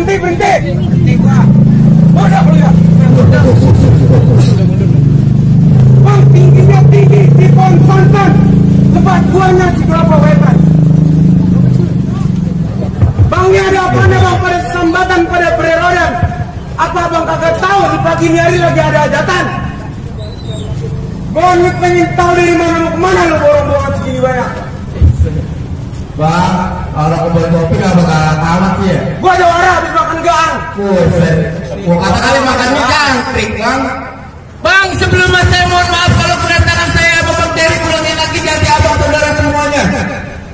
berhenti. Berhenti gua. Udah lu ya. Bang, tingginya tinggi, sipon santan. Lebat buahnya si kelapa wetan. Bang, ini ada apa nih bang pada sambatan pada pererodan? Apa bang kagak tahu di pagi hari lagi ada hajatan? Bang, ini pengen tahu dari mana mau kemana lu borong-borongan segini banyak? Bang, kalau aku beli kopi nggak bakal tamat sih ya? Gua jawara habis makan gang. Buset, gua kata kali makan mie jangkrik bang. Bang, sebelumnya saya mohon maaf kalau kedatangan saya Bapak Dery pulangin lagi jadi abang saudara semuanya.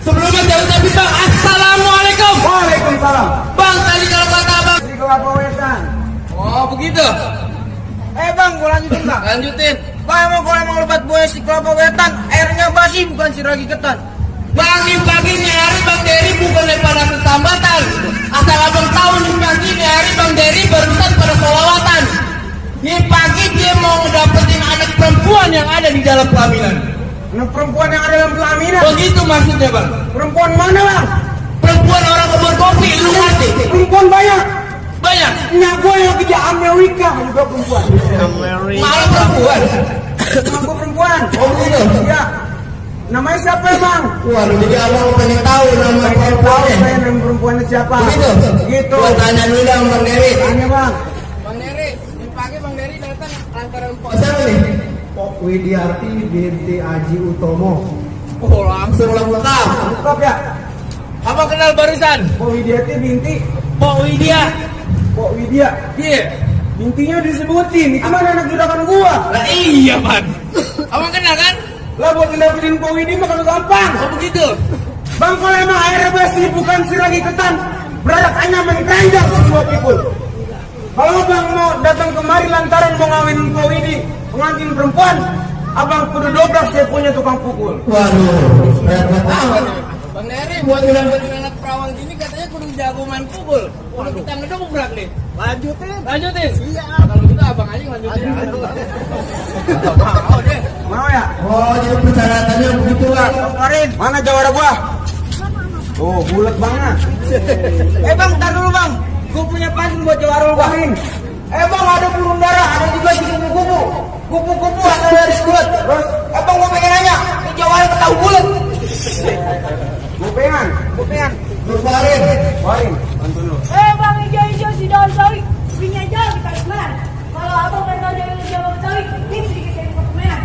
Sebelumnya saya ucapin bang, assalamualaikum. Waalaikumsalam. Bang, tadi kalau kata abang. Si kelapa wetan. Oh begitu. Bang, gua lanjutin bang. Lanjutin. Bang, emang kalau emang lebat buaya si kelapa wetan, airnya basi bukan si ragi ketan. Bang, di pagi ini hari Bang Dery bukan pada kesambatan. Asal abang tahu nih pagi ini hari Bang Dery barusan pada selawatan. Nih pagi dia mau dapetin anak perempuan yang ada di dalam pelaminan. Anak perempuan yang ada dalam pelaminan? Begitu maksudnya bang. Perempuan mana bang? Perempuan orang kebun kopi, lu ngerti? Perempuan banyak. Banyak. Nyak gue yang kerja Amerika juga perempuan. Malah perempuan. Nyak gue perempuan. Oh gitu? Iya. Namanya siapa emang? Waduh, jadi abang pengen tahu nama Tahu perempuannya. saya nama perempuannya siapa? Begitu? Gitu. Gua tanya dulu dong Bang Dery. Tanya bang. Bang Dery, di pagi Bang Dery datang antara empok. Siapa nih? Pok Widiarti binti Aji Utomo. Oh langsung lengkap. Lengkap ya? Abang kenal barusan? Pok Widiati binti. Pok Widya. Pok Widya. Iya. Bintinya disebutin. Itu mana anak juragan gua? Lah iya man. Abang kenal kan? Lah buat ngedapetin Pok Widya mah kagak gampang. Oh begitu. Bang, kalau emang airnya basi bukan si ragi ketan, beradak hanya mengeranjang semua pikul. Kalau bang mau datang kemari lantaran mau ngawin Pok Widya, pengantin perempuan, abang kudu dobrak saya punya tukang pukul. Waduh, repot amat. Bang Dery buat ngedapetin anak perawan gini katanya kudu jago main pukul. Kalau kita ngedobrak nih. Lanjutin. Iya. Kalau gitu abang aja lanjutin. Mau deh. Mau ya? Oh, jadi persyaratannya begitu bang. Karin, mana jawara gua? Oh, bulat banget. Bang, ntar dulu bang. Gua punya pantun buat jawara lu bang. Bang, ada burung darah, ada juga di kupu-kupu. Kupu-kupu asal dari kulit. Terus, bang, gua pengen nanya, ini jawara ketahu bulat. Gua pengen. Terus Karin. Karin, pantun lu. Bang hijau-hijau si daun sawi, punya jauh kita kemana? Kalau abang pengen tahu jalan Jawa Betawi, ini sedikit dari merah.